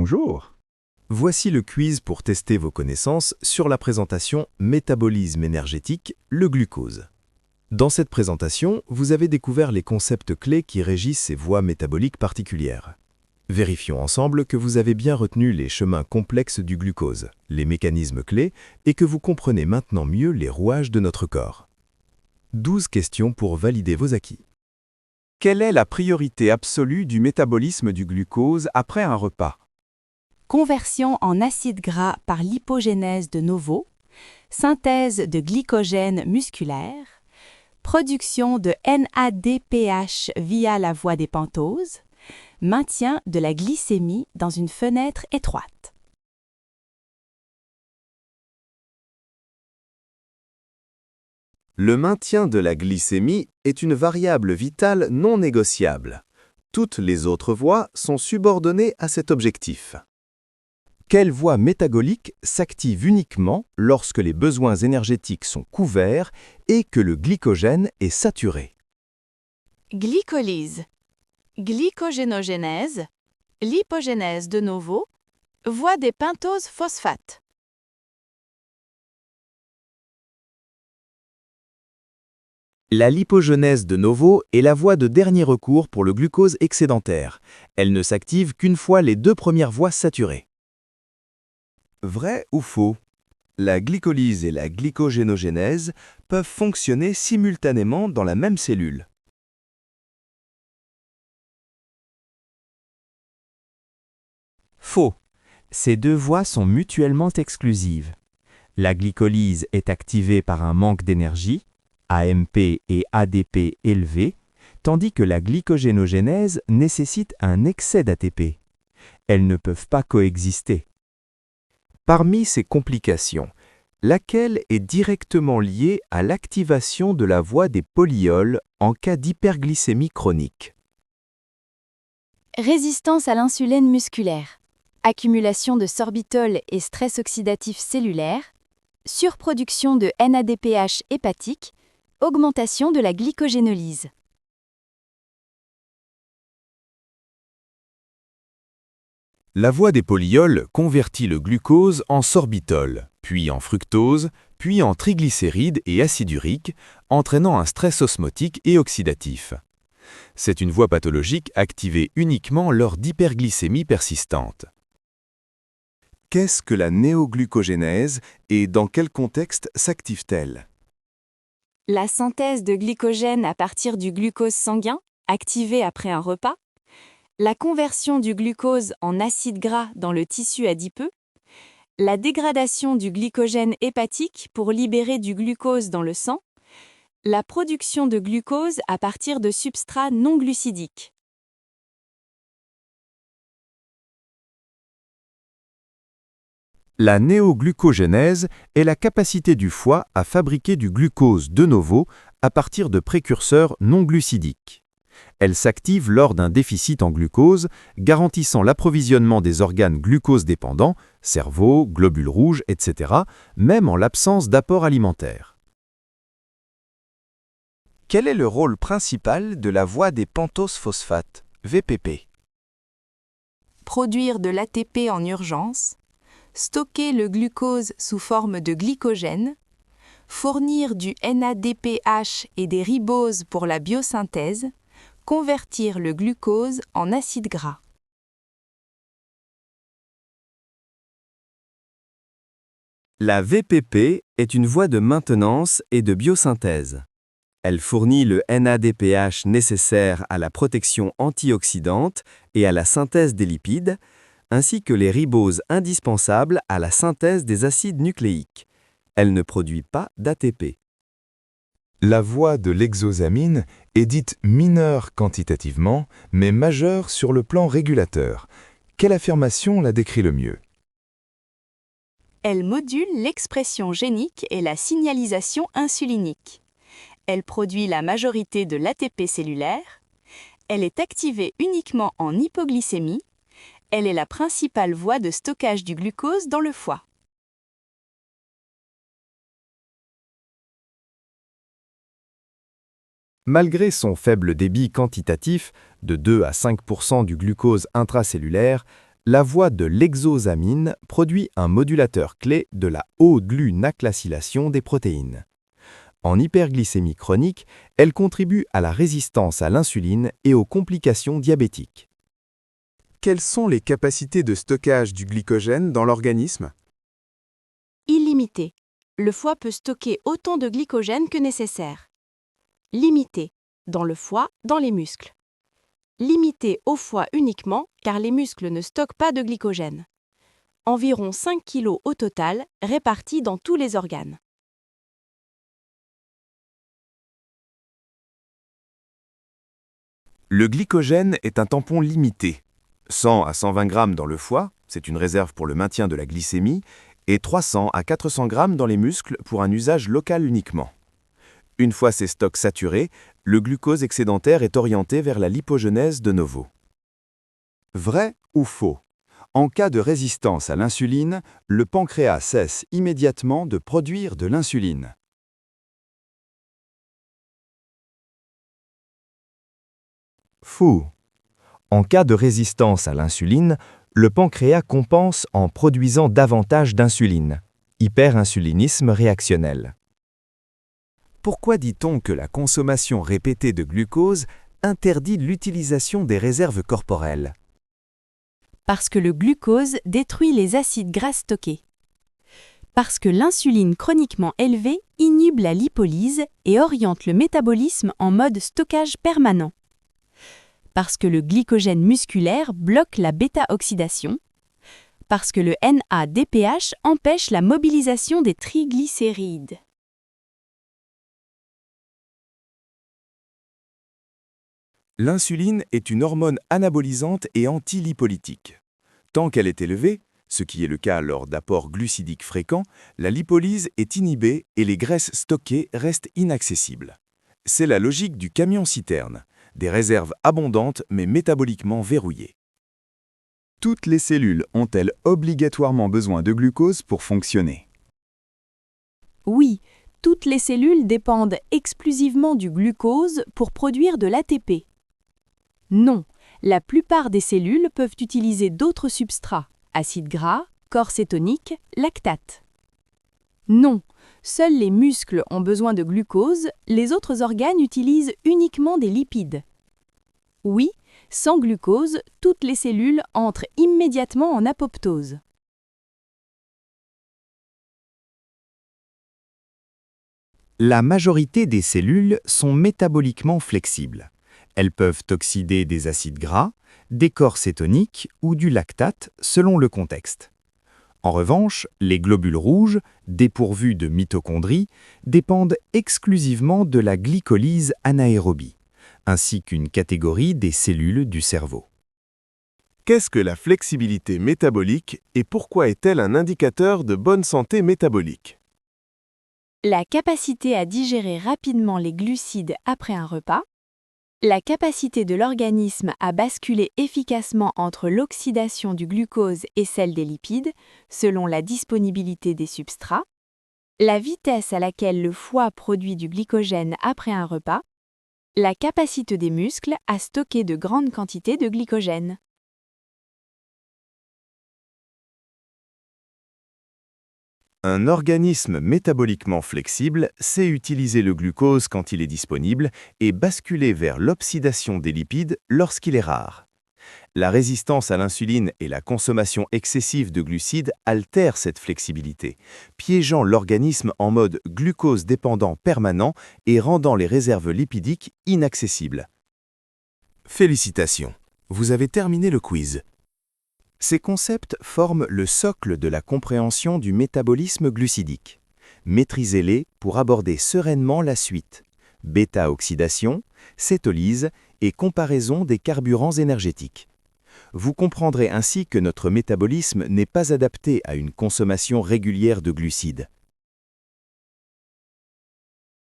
bonjour. Voici le quiz pour tester vos connaissances sur la présentation Métabolisme énergétique, le glucose. Dans cette présentation, vous avez découvert les concepts clés qui régissent ces voies métaboliques particulières. Vérifions ensemble que vous avez bien retenu les chemins complexes du glucose, les mécanismes clés, et que vous comprenez maintenant mieux les rouages de notre corps. 12 questions pour valider vos acquis. Quelle est la priorité absolue du métabolisme du glucose après un repas? Conversion en acide gras par lipogénèse de novo, synthèse de glycogène musculaire, production de NADPH via la voie des pentoses, maintien de la glycémie dans une fenêtre étroite. Le maintien de la glycémie est une variable vitale non négociable. Toutes les autres voies sont subordonnées à cet objectif. Quelle voie métabolique s'active uniquement lorsque les besoins énergétiques sont couverts et que le glycogène est saturé? Glycolyse, glycogénogénèse, lipogénèse de novo, voie des pentoses phosphates. La lipogénèse de novo est la voie de dernier recours pour le glucose excédentaire. Elle ne s'active qu'une fois les deux premières voies saturées. Vrai ou faux? La glycolyse et la glycogénogénèse peuvent fonctionner simultanément dans la même cellule. Faux. Ces deux voies sont mutuellement exclusives. La glycolyse est activée par un manque d'énergie, AMP et ADP élevés, tandis que la glycogénogénèse nécessite un excès d'ATP. Elles ne peuvent pas coexister. Parmi ces complications, laquelle est directement liée à l'activation de la voie des polyols en cas d'hyperglycémie chronique? Résistance à l'insuline musculaire, accumulation de sorbitol et stress oxydatif cellulaire, surproduction de NADPH hépatique, augmentation de la glycogénolyse. La voie des polyols convertit le glucose en sorbitol, puis en fructose, puis en triglycérides et acide urique, entraînant un stress osmotique et oxydatif. C'est une voie pathologique activée uniquement lors d'hyperglycémie persistante. Qu'est-ce que la néoglucogénèse et dans quel contexte s'active-t-elle? La synthèse de glycogène à partir du glucose sanguin, activée après un repas, la conversion du glucose en acide gras dans le tissu adipeux, la dégradation du glycogène hépatique pour libérer du glucose dans le sang, la production de glucose à partir de substrats non glucidiques. La néoglucogénèse est la capacité du foie à fabriquer du glucose de novo à partir de précurseurs non glucidiques. Elle s'active lors d'un déficit en glucose, garantissant l'approvisionnement des organes glucose-dépendants, cerveau, globules rouges, etc., même en l'absence d'apport alimentaire. Quel est le rôle principal de la voie des pentoses phosphates, VPP? Produire de l'ATP en urgence, stocker le glucose sous forme de glycogène, fournir du NADPH et des riboses pour la biosynthèse, convertir le glucose en acide gras. La VPP est une voie de maintenance et de biosynthèse. Elle fournit le NADPH nécessaire à la protection antioxydante et à la synthèse des lipides, ainsi que les riboses indispensables à la synthèse des acides nucléiques. Elle ne produit pas d'ATP. La voie de l'exosamine est dite mineure quantitativement, mais majeure sur le plan régulateur. Quelle affirmation la décrit le mieux? Elle module l'expression génique et la signalisation insulinique. Elle produit la majorité de l'ATP cellulaire. Elle est activée uniquement en hypoglycémie. Elle est la principale voie de stockage du glucose dans le foie. Malgré son faible débit quantitatif, de 2 à 5% du glucose intracellulaire, La voie de l'exosamine produit un modulateur clé de la haute-glu-naclacylation des protéines. En hyperglycémie chronique, elle contribue à la résistance à l'insuline et aux complications diabétiques. Quelles sont les capacités de stockage du glycogène dans l'organisme? Illimité. Le foie peut stocker autant de glycogène que nécessaire. Limité. Dans le foie, dans les muscles. Limité au foie uniquement, car les muscles ne stockent pas de glycogène. Environ 5 kg au total, répartis dans tous les organes. Le glycogène est un tampon limité. 100 à 120 grammes dans le foie, c'est une réserve pour le maintien de la glycémie, et 300 à 400 grammes dans les muscles pour un usage local uniquement. Une fois ces stocks saturés, le glucose excédentaire est orienté vers la lipogenèse de novo. Vrai ou faux? En cas de résistance à l'insuline, le pancréas cesse immédiatement de produire de l'insuline. Faux. En cas de résistance à l'insuline, le pancréas compense en produisant davantage d'insuline. Hyperinsulinisme réactionnel. Pourquoi dit-on que la consommation répétée de glucose interdit l'utilisation des réserves corporelles? Parce que le glucose détruit les acides gras stockés. Parce que l'insuline chroniquement élevée inhibe la lipolyse et oriente le métabolisme en mode stockage permanent. Parce que le glycogène musculaire bloque la bêta-oxydation. Parce que le NADPH empêche la mobilisation des triglycérides. L'insuline est une hormone anabolisante et antilipolytique. Tant qu'elle est élevée, ce qui est le cas lors d'apports glucidiques fréquents, la lipolyse est inhibée et les graisses stockées restent inaccessibles. C'est la logique du camion-citerne, des réserves abondantes mais métaboliquement verrouillées. Toutes les cellules ont-elles obligatoirement besoin de glucose pour fonctionner? Oui, toutes les cellules dépendent exclusivement du glucose pour produire de l'ATP. Non, la plupart des cellules peuvent utiliser d'autres substrats, acides gras, corps cétonique, lactate. Non, seuls les muscles ont besoin de glucose, les autres organes utilisent uniquement des lipides. Oui, sans glucose, toutes les cellules entrent immédiatement en apoptose. La majorité des cellules sont métaboliquement flexibles. Elles peuvent oxyder des acides gras, des corps cétoniques ou du lactate selon le contexte. En revanche, les globules rouges, dépourvus de mitochondries, dépendent exclusivement de la glycolyse anaérobie, ainsi qu'une catégorie des cellules du cerveau. Qu'est-ce que la flexibilité métabolique et pourquoi est-elle un indicateur de bonne santé métabolique? La capacité à digérer rapidement les glucides après un repas, la capacité de l'organisme à basculer efficacement entre l'oxydation du glucose et celle des lipides, selon la disponibilité des substrats, la vitesse à laquelle le foie produit du glycogène après un repas, la capacité des muscles à stocker de grandes quantités de glycogène. Un organisme métaboliquement flexible sait utiliser le glucose quand il est disponible et basculer vers l'oxydation des lipides lorsqu'il est rare. La résistance à l'insuline et la consommation excessive de glucides altèrent cette flexibilité, piégeant l'organisme en mode glucose dépendant permanent et rendant les réserves lipidiques inaccessibles. Félicitations, vous avez terminé le quiz. Ces concepts forment le socle de la compréhension du métabolisme glucidique. Maîtrisez-les pour aborder sereinement la suite: bêta-oxydation, cétolyse et comparaison des carburants énergétiques. Vous comprendrez ainsi que notre métabolisme n'est pas adapté à une consommation régulière de glucides.